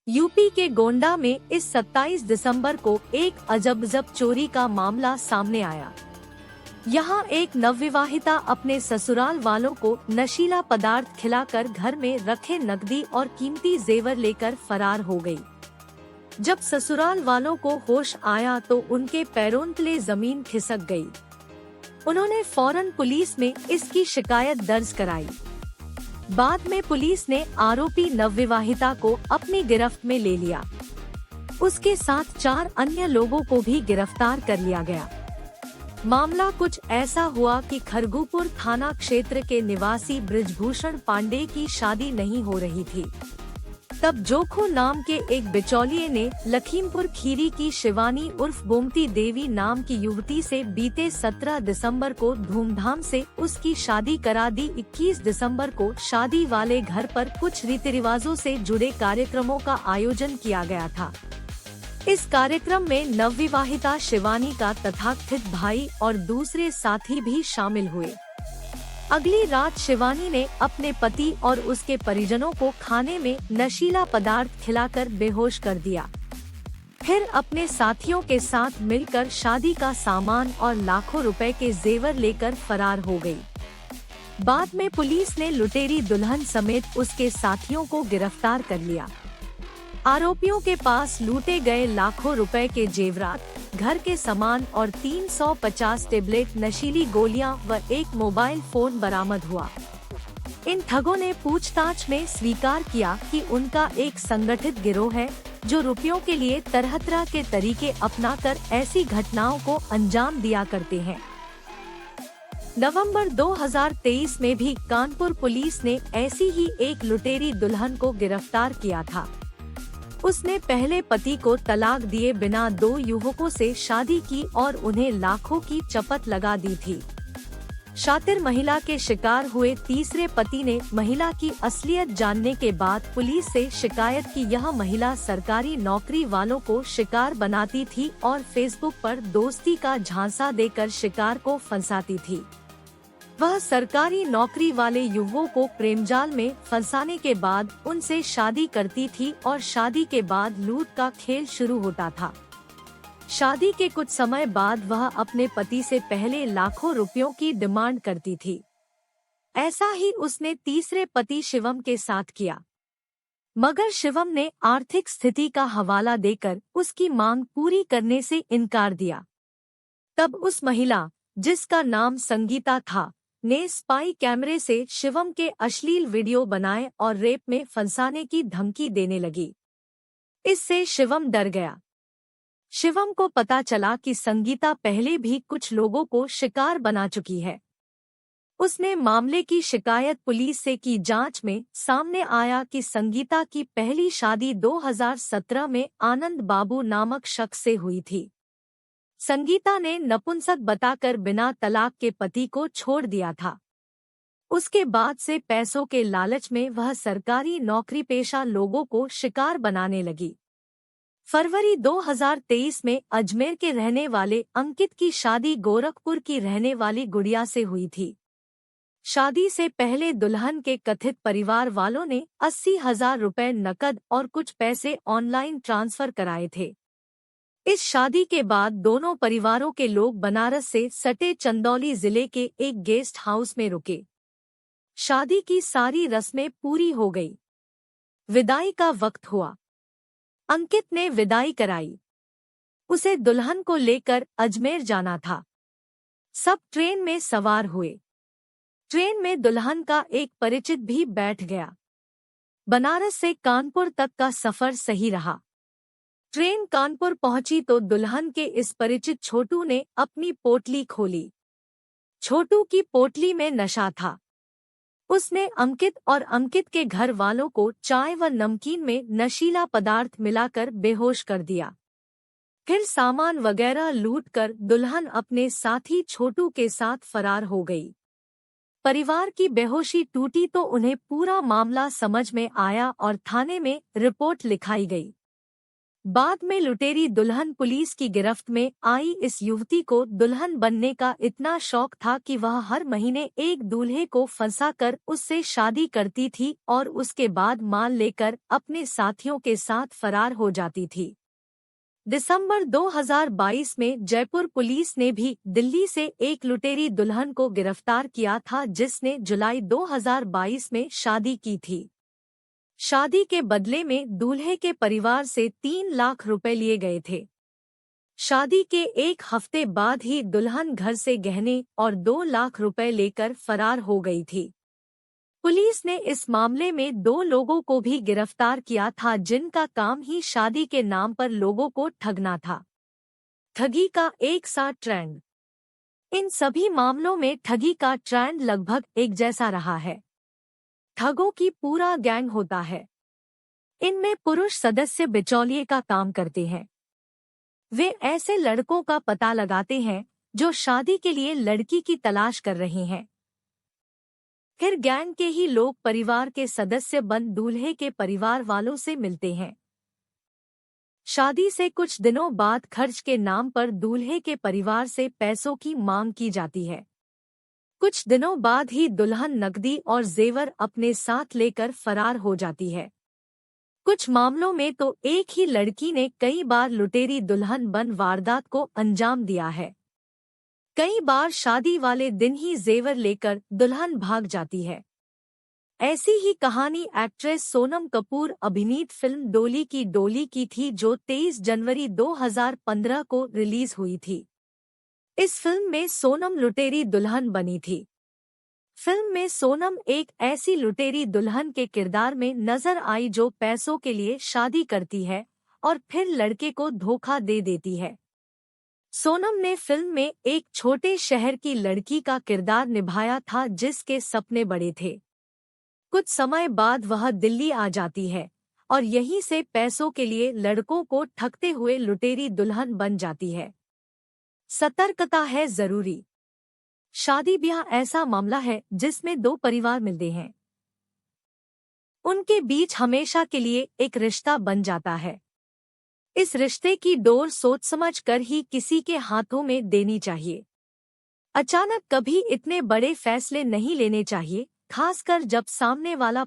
UP के गोंडा में इस 27 दिसंबर को एक अजब चोरी का मामला सामने आया। यहाँ एक नवविवाहिता अपने ससुराल वालों को नशीला पदार्थ खिलाकर घर में रखे नकदी और कीमती जेवर लेकर फरार हो गई। जब ससुराल वालों को होश आया तो उनके पैरों तले जमीन खिसक गई। उन्होंने फौरन पुलिस में इसकी शिकायत दर्ज कराई। बाद में पुलिस ने आरोपी नवविवाहिता को अपनी गिरफ्त में ले लिया। उसके साथ 4 अन्य लोगों को भी गिरफ्तार कर लिया गया। मामला कुछ ऐसा हुआ कि खरगुपुर थाना क्षेत्र के निवासी बृजभूषण पांडे की शादी नहीं हो रही थी। तब जोखू नाम के एक बिचौलिए ने लखीमपुर खीरी की शिवानी उर्फ गोमती देवी नाम की युवती से बीते 17 दिसंबर को धूमधाम से उसकी शादी करा दी। 21 दिसंबर को शादी वाले घर पर कुछ रीति रिवाजों से जुड़े कार्यक्रमों का आयोजन किया गया था। इस कार्यक्रम में नवविवाहिता शिवानी का तथाकथित भाई और दूसरे साथी भी शामिल हुए। अगली रात शिवानी ने अपने पति और उसके परिजनों को खाने में नशीला पदार्थ खिलाकर बेहोश कर दिया। फिर अपने साथियों के साथ मिलकर शादी का सामान और लाखों रुपए के जेवर लेकर फरार हो गई। बाद में पुलिस ने लुटेरी दुल्हन समेत उसके साथियों को गिरफ्तार कर लिया। आरोपियों के पास लूटे गए लाखों रुपए के जेवरात, घर के सामान और 350 टेबलेट नशीली गोलियां व एक मोबाइल फोन बरामद हुआ। इन ठगों ने पूछताछ में स्वीकार किया कि उनका एक संगठित गिरोह है जो रुपयों के लिए तरह-तरह के तरीके अपनाकर ऐसी घटनाओं को अंजाम दिया करते हैं। नवंबर 2023 में भी कानपुर पुलिस ने ऐसी ही एक लुटेरी दुल्हन को गिरफ्तार किया था। उसने पहले पति को तलाक दिए बिना 2 युवकों से शादी की और उन्हें लाखों की चपत लगा दी थी। शातिर महिला के शिकार हुए तीसरे पति ने महिला की असलियत जानने के बाद पुलिस से शिकायत की। यह महिला सरकारी नौकरी वालों को शिकार बनाती थी और फेसबुक पर दोस्ती का झांसा देकर शिकार को फंसाती थी। वह सरकारी नौकरी वाले युवकों को प्रेमजाल में फंसाने के बाद उनसे शादी करती थी और शादी के बाद लूट का खेल शुरू होता था। शादी के कुछ समय बाद वह अपने पति से पहले लाखों रुपयों की डिमांड करती थी। ऐसा ही उसने तीसरे पति शिवम के साथ किया, मगर शिवम ने आर्थिक स्थिति का हवाला देकर उसकी मांग पूरी करने से इनकार दिया। तब उस महिला, जिसका नाम संगीता था, ने स्पाई कैमरे से शिवम के अश्लील वीडियो बनाए और रेप में फंसाने की धमकी देने लगी। इससे शिवम डर गया। शिवम को पता चला कि संगीता पहले भी कुछ लोगों को शिकार बना चुकी है। उसने मामले की शिकायत पुलिस से की। जांच में सामने आया कि संगीता की पहली शादी 2017 में आनंद बाबू नामक शख्स से हुई थी। संगीता ने नपुंसक बताकर बिना तलाक के पति को छोड़ दिया था। उसके बाद से पैसों के लालच में वह सरकारी नौकरी पेशा लोगों को शिकार बनाने लगी। फरवरी 2023 में अजमेर के रहने वाले अंकित की शादी गोरखपुर की रहने वाली गुड़िया से हुई थी। शादी से पहले दुल्हन के कथित परिवार वालों ने 80,000 रुपए नकद और कुछ पैसे ऑनलाइन ट्रांसफर कराए थे। इस शादी के बाद दोनों परिवारों के लोग बनारस से सटे चंदौली जिले के एक गेस्ट हाउस में रुके। शादी की सारी रस्में पूरी हो गई। विदाई का वक्त हुआ। अंकित ने विदाई कराई। उसे दुल्हन को लेकर अजमेर जाना था। सब ट्रेन में सवार हुए। ट्रेन में दुल्हन का एक परिचित भी बैठ गया। बनारस से कानपुर तक का सफर सही रहा। ट्रेन कानपुर पहुंची तो दुल्हन के इस परिचित छोटू ने अपनी पोटली खोली। छोटू की पोटली में नशा था। उसने अंकित और अंकित के घर वालों को चाय व नमकीन में नशीला पदार्थ मिलाकर बेहोश कर दिया। फिर सामान वगैरह लूटकर दुल्हन अपने साथी छोटू के साथ फरार हो गई। परिवार की बेहोशी टूटी तो उन्हें पूरा मामला समझ में आया और थाने में रिपोर्ट लिखाई गई। बाद में लुटेरी दुल्हन पुलिस की गिरफ्त में आई। इस युवती को दुल्हन बनने का इतना शौक था कि वह हर महीने एक दूल्हे को फंसाकर उससे शादी करती थी और उसके बाद माल लेकर अपने साथियों के साथ फरार हो जाती थी। दिसंबर 2022 में जयपुर पुलिस ने भी दिल्ली से एक लुटेरी दुल्हन को गिरफ्तार किया था जिसने जुलाई 2022 में शादी की थी। शादी के बदले में दूल्हे के परिवार से 3 लाख रुपए लिए गए थे। शादी के एक हफ्ते बाद ही दुल्हन घर से गहने और 2 लाख रुपए लेकर फरार हो गई थी। पुलिस ने इस मामले में 2 लोगों को भी गिरफ्तार किया था जिनका काम ही शादी के नाम पर लोगों को ठगना था। ठगी का एक सा ट्रेंड। इन सभी मामलों में ठगी का ट्रेंड लगभग एक जैसा रहा है। ठगों की पूरा गैंग होता है। इनमें पुरुष सदस्य बिचौलिए का काम करते हैं। वे ऐसे लड़कों का पता लगाते हैं जो शादी के लिए लड़की की तलाश कर रहे हैं। फिर गैंग के ही लोग परिवार के सदस्य बन दूल्हे के परिवार वालों से मिलते हैं। शादी से कुछ दिनों बाद खर्च के नाम पर दूल्हे के परिवार से पैसों की मांग की जाती है। कुछ दिनों बाद ही दुल्हन नकदी और जेवर अपने साथ लेकर फरार हो जाती है। कुछ मामलों में तो एक ही लड़की ने कई बार लुटेरी दुल्हन बन वारदात को अंजाम दिया है। कई बार शादी वाले दिन ही जेवर लेकर दुल्हन भाग जाती है। ऐसी ही कहानी एक्ट्रेस सोनम कपूर अभिनीत फिल्म डोली की थी जो 23 जनवरी 2015 को रिलीज हुई थी। इस फिल्म में सोनम लुटेरी दुल्हन बनी थी। फिल्म में सोनम एक ऐसी लुटेरी दुल्हन के किरदार में नजर आई जो पैसों के लिए शादी करती है और फिर लड़के को धोखा दे देती है। सोनम ने फिल्म में एक छोटे शहर की लड़की का किरदार निभाया था जिसके सपने बड़े थे। कुछ समय बाद वह दिल्ली आ जाती है और यहीं से पैसों के लिए लड़कों को ठगते हुए लुटेरी दुल्हन बन जाती है। सतर्कता है जरूरी। शादी ब्याह ऐसा मामला है जिसमें 2 परिवार मिलते हैं। उनके बीच हमेशा के लिए एक रिश्ता बन जाता है। इस रिश्ते की डोर सोच समझ कर ही किसी के हाथों में देनी चाहिए। अचानक कभी इतने बड़े फैसले नहीं लेने चाहिए, खासकर जब सामने वाला